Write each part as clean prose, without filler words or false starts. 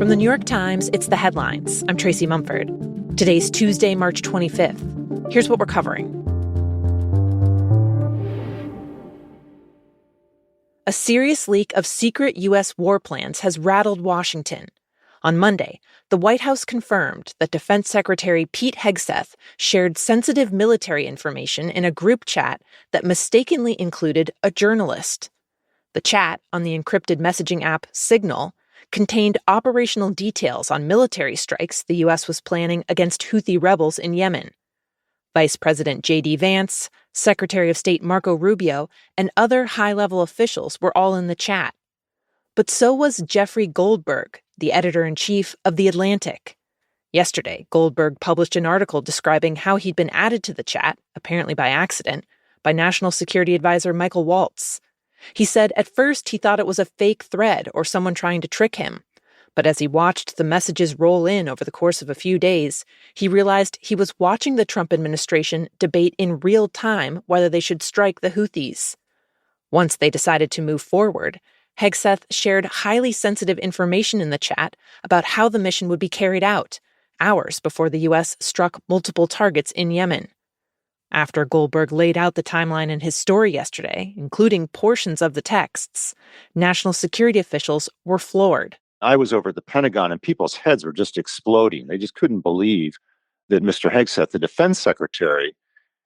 From the New York Times, it's The Headlines. I'm Tracy Mumford. Today's Tuesday, March 25th. Here's what we're covering. A serious leak of secret U.S. war plans has rattled Washington. On Monday, the White House confirmed that Defense Secretary Pete Hegseth shared sensitive military information in a group chat that mistakenly included a journalist. The chat, on the encrypted messaging app Signal, contained operational details on military strikes the U.S. was planning against Houthi rebels in Yemen. Vice President J.D. Vance, Secretary of State Marco Rubio, and other high-level officials were all in the chat. But so was Jeffrey Goldberg, the editor-in-chief of The Atlantic. Yesterday, Goldberg published an article describing how he'd been added to the chat, apparently by accident, by National Security Advisor Michael Waltz. He said at first he thought it was a fake thread or someone trying to trick him. But as he watched the messages roll in over the course of a few days, he realized he was watching the Trump administration debate in real time whether they should strike the Houthis. Once they decided to move forward, Hegseth shared highly sensitive information in the chat about how the mission would be carried out, hours before the U.S. struck multiple targets in Yemen. After Goldberg laid out the timeline in his story yesterday, including portions of the texts, national security officials were floored. I was over at the Pentagon and people's heads were just exploding. They just couldn't believe that Mr. Hegseth, the defense secretary,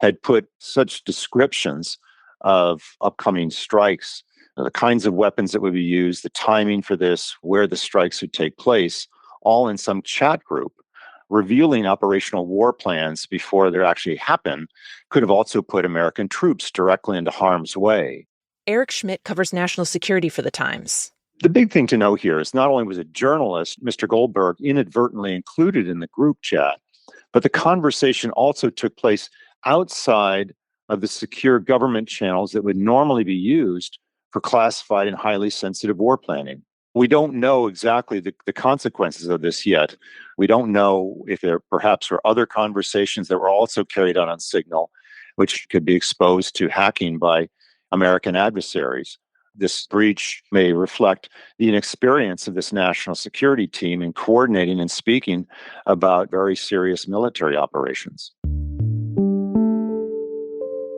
had put such descriptions of upcoming strikes, the kinds of weapons that would be used, the timing for this, where the strikes would take place, all in some chat group. Revealing operational war plans before they actually happen could have also put American troops directly into harm's way. Eric Schmidt covers national security for The Times. The big thing to know here is not only was a journalist, Mr. Goldberg, inadvertently included in the group chat, but the conversation also took place outside of the secure government channels that would normally be used for classified and highly sensitive war planning. We don't know exactly the consequences of this yet. We don't know if there perhaps were other conversations that were also carried on Signal, which could be exposed to hacking by American adversaries. This breach may reflect the inexperience of this national security team in coordinating and speaking about very serious military operations.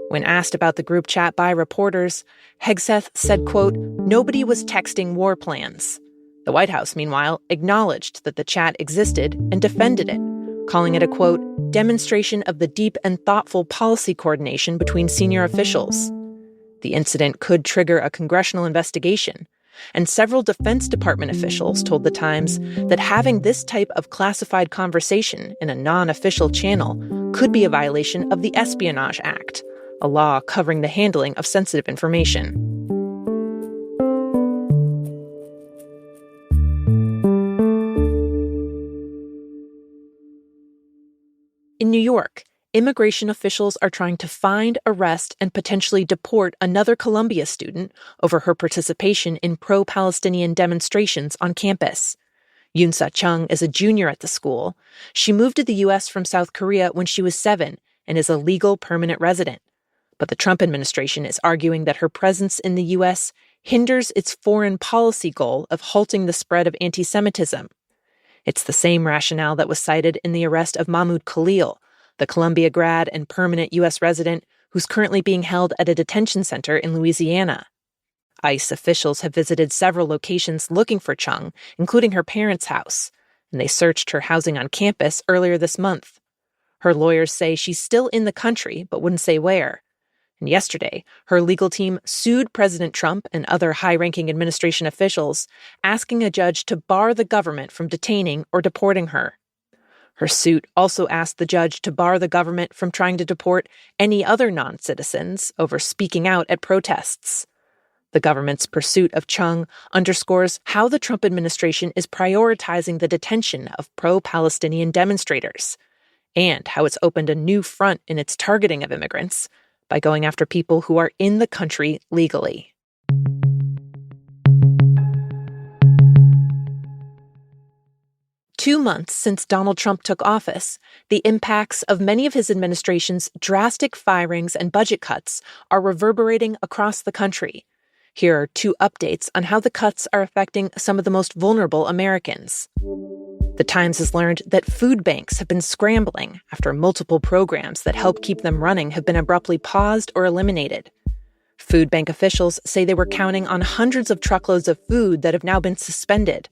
When asked about the group chat by reporters, Hegseth said, quote, "Nobody was texting war plans." The White House, meanwhile, acknowledged that the chat existed and defended it, calling it a, quote, "demonstration of the deep and thoughtful policy coordination between senior officials." The incident could trigger a congressional investigation, and several Defense Department officials told The Times that having this type of classified conversation in a non-official channel could be a violation of the Espionage Act, a law covering the handling of sensitive information. In New York, immigration officials are trying to find, arrest, and potentially deport another Columbia student over her participation in pro-Palestinian demonstrations on campus. Yoonsa Chung is a junior at the school. She moved to the U.S. from South Korea when she was 7 and is a legal permanent resident. But the Trump administration is arguing that her presence in the U.S. hinders its foreign policy goal of halting the spread of anti-Semitism. It's the same rationale that was cited in the arrest of Mahmoud Khalil, the Columbia grad and permanent U.S. resident who's currently being held at a detention center in Louisiana. ICE officials have visited several locations looking for Chung, including her parents' house, and they searched her housing on campus earlier this month. Her lawyers say she's still in the country, but wouldn't say where. And yesterday, her legal team sued President Trump and other high-ranking administration officials, asking a judge to bar the government from detaining or deporting her. Her suit also asked the judge to bar the government from trying to deport any other non-citizens over speaking out at protests. The government's pursuit of Chung underscores how the Trump administration is prioritizing the detention of pro-Palestinian demonstrators, and how it's opened a new front in its targeting of immigrants by going after people who are in the country legally. Two months since Donald Trump took office, the impacts of many of his administration's drastic firings and budget cuts are reverberating across the country. Here are 2 updates on how the cuts are affecting some of the most vulnerable Americans. The Times has learned that food banks have been scrambling after multiple programs that help keep them running have been abruptly paused or eliminated. Food bank officials say they were counting on hundreds of truckloads of food that have now been suspended.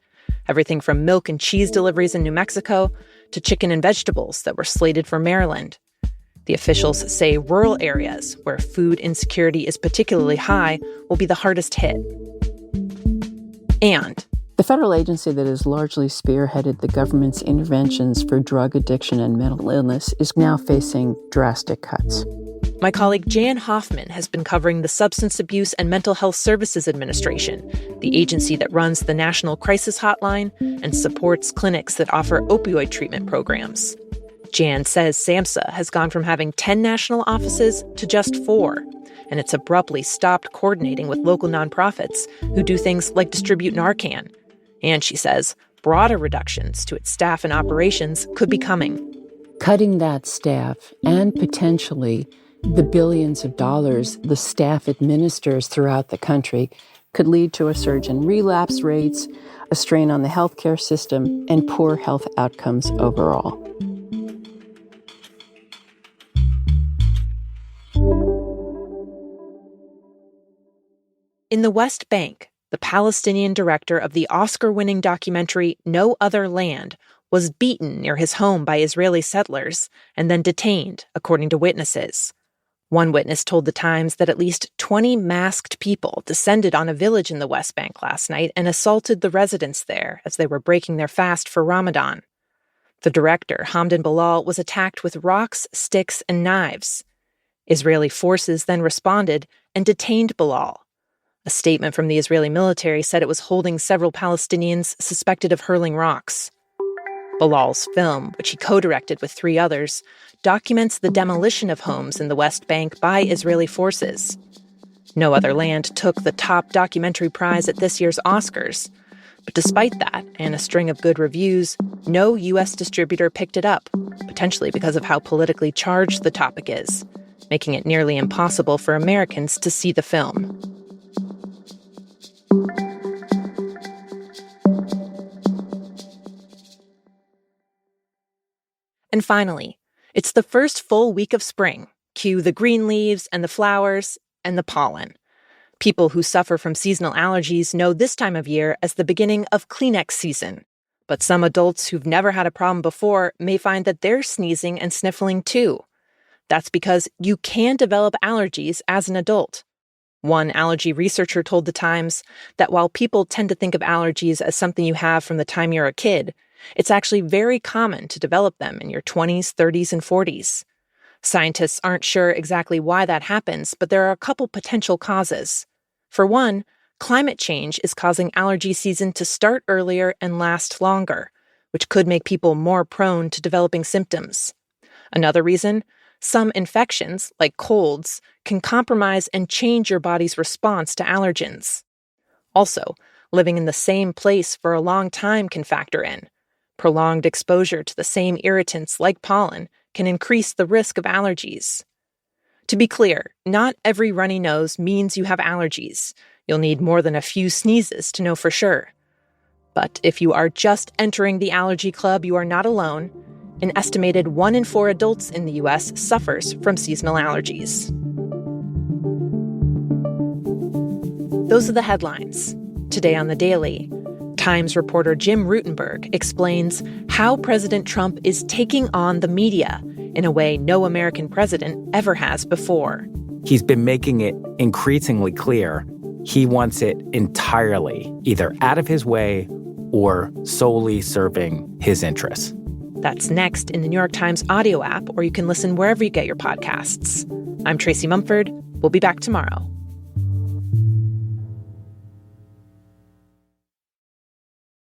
Everything from milk and cheese deliveries in New Mexico to chicken and vegetables that were slated for Maryland. The officials say rural areas where food insecurity is particularly high will be the hardest hit. And the federal agency that has largely spearheaded the government's interventions for drug addiction and mental illness is now facing drastic cuts. My colleague Jan Hoffman has been covering the Substance Abuse and Mental Health Services Administration, the agency that runs the National Crisis Hotline and supports clinics that offer opioid treatment programs. Jan says SAMHSA has gone from having 10 national offices to just 4, and it's abruptly stopped coordinating with local nonprofits who do things like distribute Narcan. And she says broader reductions to its staff and operations could be coming. Cutting that staff and potentially the billions of dollars the staff administers throughout the country could lead to a surge in relapse rates, a strain on the healthcare system, and poor health outcomes overall. In the West Bank, the Palestinian director of the Oscar-winning documentary No Other Land was beaten near his home by Israeli settlers and then detained, according to witnesses. One witness told The Times that at least 20 masked people descended on a village in the West Bank last night and assaulted the residents there as they were breaking their fast for Ramadan. The director, Hamdan Bilal, was attacked with rocks, sticks, and knives. Israeli forces then responded and detained Bilal. A statement from the Israeli military said it was holding several Palestinians suspected of hurling rocks. Bilal's film, which he co-directed with 3 others, documents the demolition of homes in the West Bank by Israeli forces. No Other Land took the top documentary prize at this year's Oscars. But despite that, and a string of good reviews, no U.S. distributor picked it up, potentially because of how politically charged the topic is, making it nearly impossible for Americans to see the film. And finally, it's the first full week of spring. Cue the green leaves and the flowers and the pollen. People who suffer from seasonal allergies know this time of year as the beginning of Kleenex season. But some adults who've never had a problem before may find that they're sneezing and sniffling too. That's because you can develop allergies as an adult. One allergy researcher told The Times that while people tend to think of allergies as something you have from the time you're a kid, it's actually very common to develop them in your 20s, 30s, and 40s. Scientists aren't sure exactly why that happens, but there are a couple potential causes. For one, climate change is causing allergy season to start earlier and last longer, which could make people more prone to developing symptoms. Another reason, some infections, like colds, can compromise and change your body's response to allergens. Also, living in the same place for a long time can factor in. Prolonged exposure to the same irritants like pollen can increase the risk of allergies. To be clear, not every runny nose means you have allergies. You'll need more than a few sneezes to know for sure. But if you are just entering the allergy club, you are not alone. An estimated 1 in 4 adults in the U.S. suffers from seasonal allergies. Those are the headlines. Today on The Daily, Times reporter Jim Rutenberg explains how President Trump is taking on the media in a way no American president ever has before. He's been making it increasingly clear he wants it entirely either out of his way or solely serving his interests. That's next in the New York Times audio app, or you can listen wherever you get your podcasts. I'm Tracy Mumford. We'll be back tomorrow.